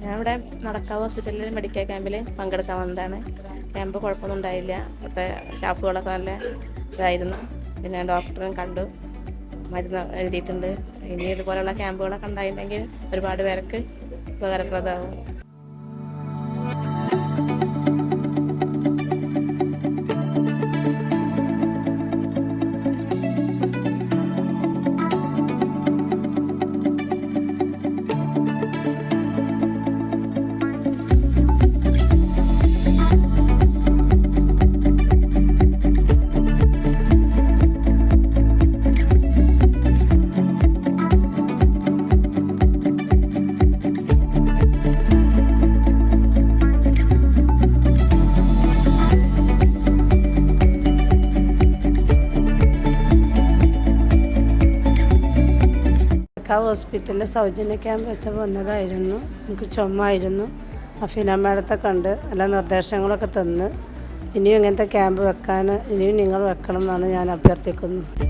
ഞാൻ ഇവിടെ നടക്കാവ് ഹോസ്പിറ്റലിൽ മെഡിക്കൽ ക്യാമ്പിൽ പങ്കെടുക്കാൻ വന്നതാണ്. ക്യാമ്പ് കുഴപ്പമൊന്നും ഉണ്ടായില്ല. ഇവിടുത്തെ സ്റ്റാഫുകളൊക്കെ നല്ല ഇതായിരുന്നു. പിന്നെ ഡോക്ടറും കണ്ടു, മരുന്ന് എഴുതിയിട്ടുണ്ട്. ഇനി ഇതുപോലെയുള്ള ക്യാമ്പുകളൊക്കെ ഉണ്ടായിട്ടുണ്ടെങ്കിൽ ഒരുപാട് പേർക്ക് ഉപകാരപ്രദമാകും. ഹോസ്പിറ്റലിൽ സൗജന്യ ക്യാമ്പ് വെച്ച് വന്നതായിരുന്നു. എനിക്ക് ചുമയായിരുന്നു. അഫീന മേഡത്തെ കണ്ട് എല്ലാ നിർദ്ദേശങ്ങളൊക്കെ തന്ന് ഇനിയും ഇങ്ങനത്തെ ക്യാമ്പ് വെക്കാൻ ഇനിയും നിങ്ങൾ വെക്കണം എന്നാണ് ഞാൻ അഭ്യർത്ഥിക്കുന്നത്.